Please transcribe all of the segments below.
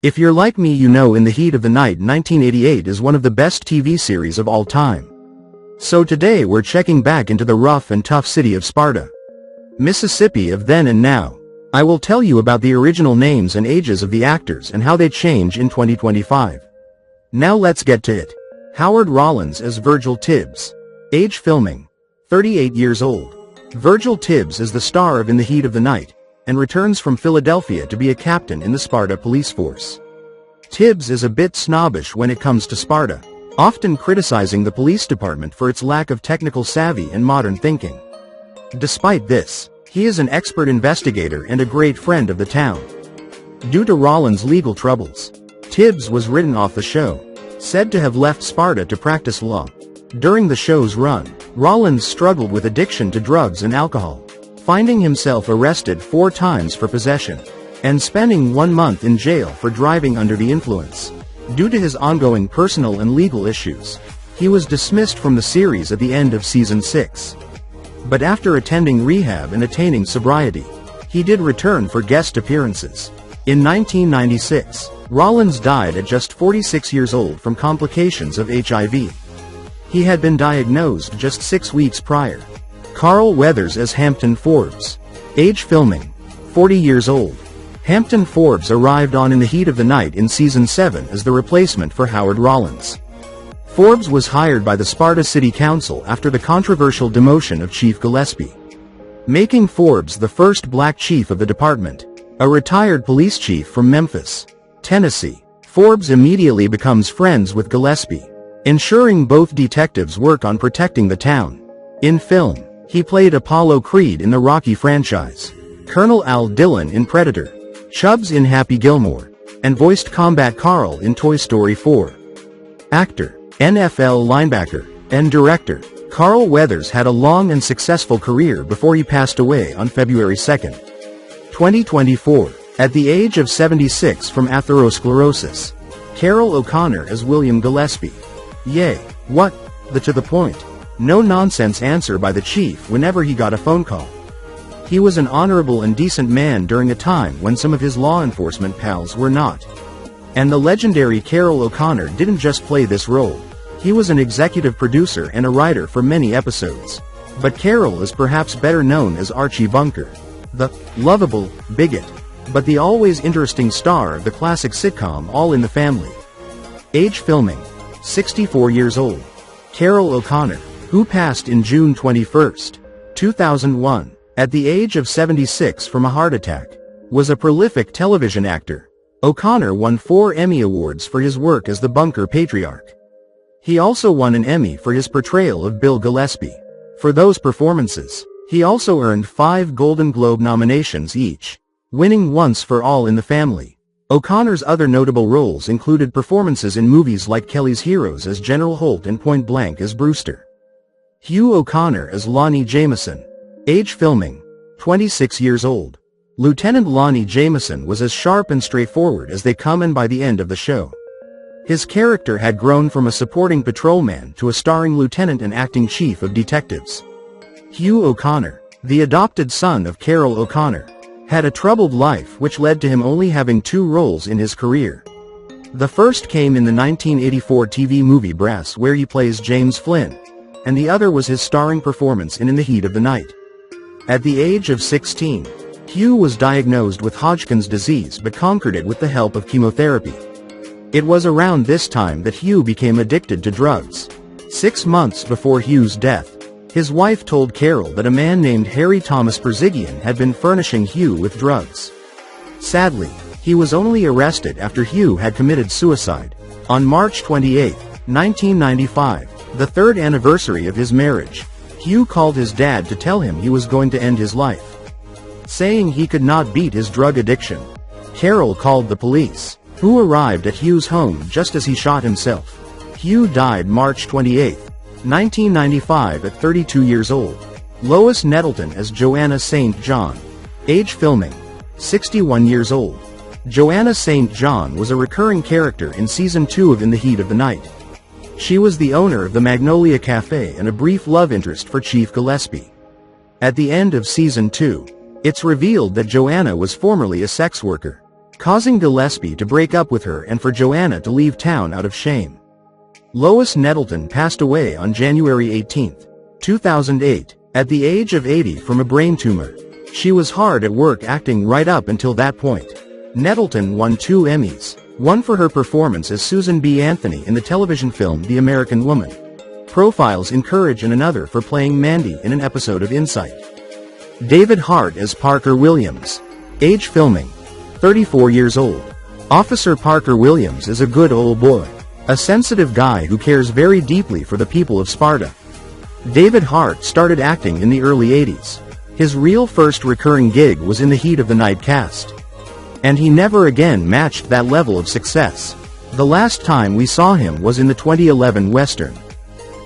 If you're like me, you know In the Heat of the Night 1988 is one of the best TV series of all time. So today we're checking back into the rough and tough city of Sparta, Mississippi of then and now. I will tell you about the original names and ages of the actors and how they change in 2025. Now let's get to it. Howard Rollins as Virgil Tibbs. Age filming. 38 years old. Virgil Tibbs is the star of In the Heat of the Night, and returns from Philadelphia to be a captain in the Sparta police force. Tibbs is a bit snobbish when it comes to Sparta, often criticizing the police department for its lack of technical savvy and modern thinking. Despite this, he is an expert investigator and a great friend of the town. Due to Rollins' legal troubles, Tibbs was written off the show, said to have left Sparta to practice law. During the show's run, Rollins struggled with addiction to drugs and alcohol, finding himself arrested 4 times for possession, and spending 1 month in jail for driving under the influence. Due to his ongoing personal and legal issues, he was dismissed from the series at the end of season 6. But after attending rehab and attaining sobriety, he did return for guest appearances. In 1996, Rollins died at just 46 years old from complications of HIV. He had been diagnosed just 6 weeks prior. Carl Weathers as Hampton Forbes. Age filming. 40 years old. Hampton Forbes arrived on In the Heat of the Night in season 7 as the replacement for Howard Rollins. Forbes was hired by the Sparta City Council after the controversial demotion of Chief Gillespie, making Forbes the first black chief of the department, a retired police chief from Memphis, Tennessee. Forbes immediately becomes friends with Gillespie, ensuring both detectives work on protecting the town. In film, he played Apollo Creed in the Rocky franchise, Colonel Al Dillon in Predator, Chubbs in Happy Gilmore, and voiced Combat Carl in Toy Story 4. Actor, NFL linebacker, and director, Carl Weathers had a long and successful career before he passed away on February 2, 2024, at the age of 76 from atherosclerosis. Carroll O'Connor as William Gillespie. Yay, what? The to-the-point, no-nonsense answer by the chief whenever he got a phone call. He was an honorable and decent man during a time when some of his law enforcement pals were not. And the legendary Carroll O'Connor didn't just play this role. He was an executive producer and a writer for many episodes. But Carroll is perhaps better known as Archie Bunker, the lovable bigot, but the always interesting star of the classic sitcom All in the Family. Age filming. 64 years old. Carroll O'Connor, who passed in June 21, 2001, at the age of 76 from a heart attack, was a prolific television actor. O'Connor won 4 Emmy Awards for his work as the Bunker Patriarch. He also won an Emmy for his portrayal of Bill Gillespie. For those performances, he also earned 5 Golden Globe nominations each, winning once for All in the Family. O'Connor's other notable roles included performances in movies like Kelly's Heroes as General Holt and Point Blank as Brewster. Hugh O'Connor as Lonnie Jameson. Age filming. 26 years old. Lieutenant Lonnie Jameson was as sharp and straightforward as they come, and by the end of the show, his character had grown from a supporting patrolman to a starring lieutenant and acting chief of detectives. Hugh O'Connor, the adopted son of Carroll O'Connor, had a troubled life which led to him only having 2 roles in his career. The first came in the 1984 TV movie Brass, where he plays James Flynn, and the other was his starring performance in the Heat of the Night. At the age of 16, Hugh was diagnosed with Hodgkin's disease but conquered it with the help of chemotherapy. It was around this time that Hugh became addicted to drugs. 6 months before Hugh's death, his wife told Carroll that a man named Harry Thomas Perzigian had been furnishing Hugh with drugs. Sadly, he was only arrested after Hugh had committed suicide. On March 28, 1995, the 3rd anniversary of his marriage, Hugh called his dad to tell him he was going to end his life, saying he could not beat his drug addiction. Carroll called the police, who arrived at Hugh's home just as he shot himself. Hugh died March 28, 1995 at 32 years old. Lois Nettleton as Joanna St. John. Age filming. 61 years old. Joanna St. John was a recurring character in season 2 of In the Heat of the Night. She was the owner of the Magnolia Cafe and a brief love interest for Chief Gillespie. At the end of season 2, it's revealed that Joanna was formerly a sex worker. causing Gillespie to break up with her and for Joanna to leave town out of shame. Lois Nettleton passed away on January 18, 2008, at the age of 80 from a brain tumor. She was hard at work acting right up until that point. Nettleton won 2 Emmys, one for her performance as Susan B. Anthony in the television film The American Woman. Profiles in Courage, and another for playing Mandy in an episode of Insight. David Hart as Parker Williams. Age filming: 34 years old. Officer Parker Williams is a good old boy. A sensitive guy who cares very deeply for the people of Sparta. David Hart started acting in the early 80s. His real first recurring gig was in the Heat of the Night cast. And he never again matched that level of success. The last time we saw him was in the 2011 Western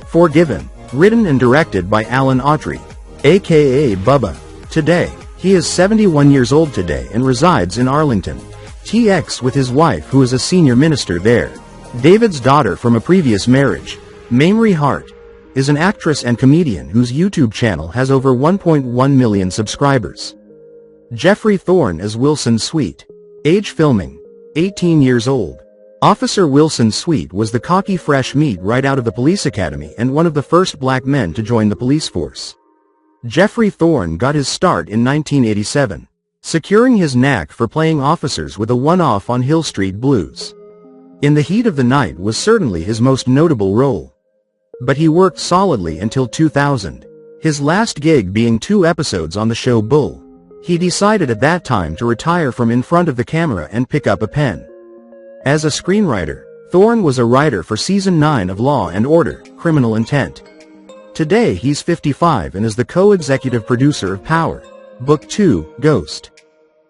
Forgiven, written and directed by Alan Autry, aka Bubba. Today, he is 71 years old today and resides in Arlington, TX, with his wife, who is a senior minister there. David's daughter from a previous marriage, Mamrie Hart, is an actress and comedian whose YouTube channel has over 1.1 million subscribers. Jeffrey Thorne as Wilson Sweet. Age filming: 18 years old. Officer Wilson Sweet was the cocky fresh meat right out of the police academy and one of the first black men to join the police force. Jeffrey Thorne got his start in 1987, securing his knack for playing officers with a one-off on Hill Street Blues. In the Heat of the Night was certainly his most notable role. But he worked solidly until 2000, his last gig being 2 episodes on the show Bull. He decided at that time to retire from in front of the camera and pick up a pen. As a screenwriter, Thorne was a writer for Season 9 of Law & Order: Criminal Intent. Today he's 55 and is the co-executive producer of Power, Book 2, Ghost,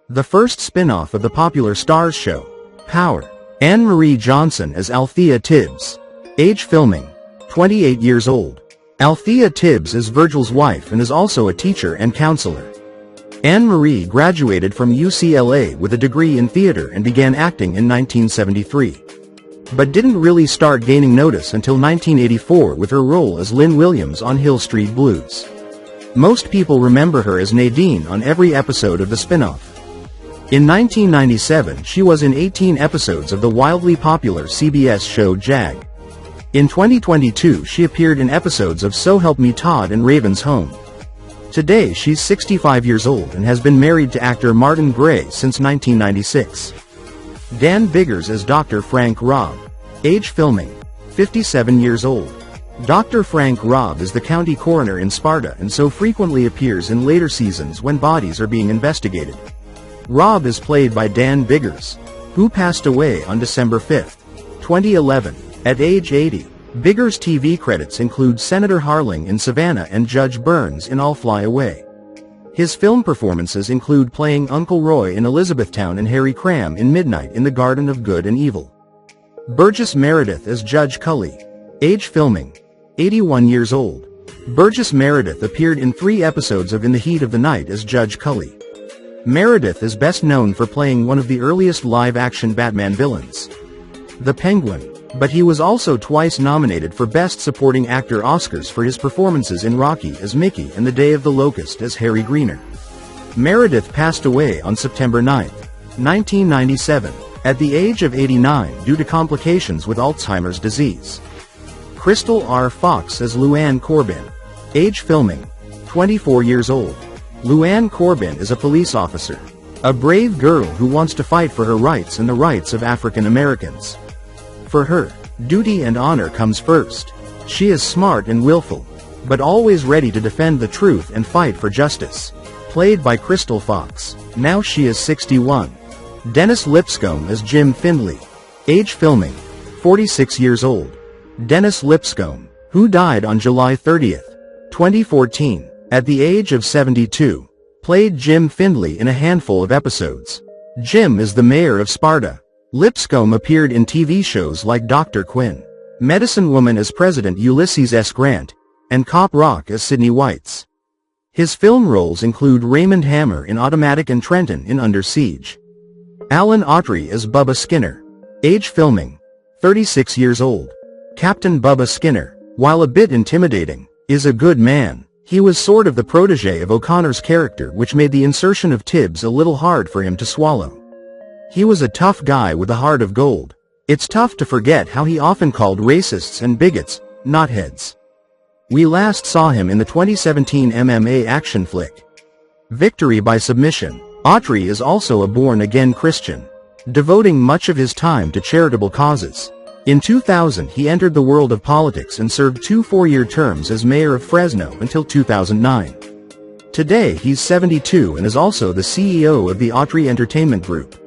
the first spin-off of the popular Starz show, Power. Anne Marie Johnson as Althea Tibbs. Age filming: 28 years old. Althea Tibbs is Virgil's wife and is also a teacher and counselor. Anne Marie graduated from UCLA with a degree in theater and began acting in 1973. But didn't really start gaining notice until 1984 with her role as Lynn Williams on Hill Street Blues. Most people remember her as Nadine on every episode of the spin-off. In 1997 she was in 18 episodes of the wildly popular CBS show Jag. In 2022 she appeared in episodes of So Help Me Todd and Raven's Home. Today she's 65 years old and has been married to actor Martin Gray since 1996. Dan Biggers as Dr. Frank Robb. Age filming: 57 years old. Dr. Frank Robb is the county coroner in Sparta and so frequently appears in later seasons when bodies are being investigated. Robb is played by Dan Biggers, who passed away on December 5, 2011, at age 80. Biggers' TV credits include Senator Harling in Savannah and Judge Burns in I'll Fly Away. His film performances include playing Uncle Roy in Elizabethtown and Harry Cram in Midnight in the Garden of Good and Evil. Burgess Meredith as Judge Cully. Age filming: 81 years old. Burgess Meredith appeared in 3 episodes of In the Heat of the Night as Judge Cully. Meredith is best known for playing one of the earliest live-action Batman villains, the Penguin, but he was also twice nominated for Best Supporting Actor Oscars for his performances in Rocky as Mickey and The Day of the Locust as Harry Greener. Meredith passed away on September 9, 1997, at the age of 89 due to complications with Alzheimer's disease. Crystal R. Fox as Luann Corbin. Age filming: 24 years old. Luann Corbin is a police officer, a brave girl who wants to fight for her rights and the rights of African Americans. For her, duty and honor comes first. She is smart and willful, but always ready to defend the truth and fight for justice. Played by Crystal Fox. Now she is 61. Dennis Lipscomb as Jim Findley. Age filming: 46 years old. Dennis Lipscomb, who died on July 30, 2014, at the age of 72, played Jim Findley in a handful of episodes. Jim is the mayor of Sparta. Lipscomb appeared in TV shows like Dr. Quinn, Medicine Woman as President Ulysses S. Grant, and Cop Rock as Sidney Whites. His film roles include Raymond Hammer in Automatic and Trenton in Under Siege. Alan Autry as Bubba Skinner. Age filming: 36 years old. Captain Bubba Skinner, while a bit intimidating, is a good man. He was sort of the protege of O'Connor's character, which made the insertion of Tibbs a little hard for him to swallow. He was a tough guy with a heart of gold. It's tough to forget how he often called racists and bigots, knotheads. We last saw him in the 2017 MMA action flick, Victory by Submission. Autry is also a born-again Christian, devoting much of his time to charitable causes. In 2000 he entered the world of politics and served 2 four-year terms as mayor of Fresno until 2009. Today he's 72 and is also the CEO of the Autry Entertainment Group.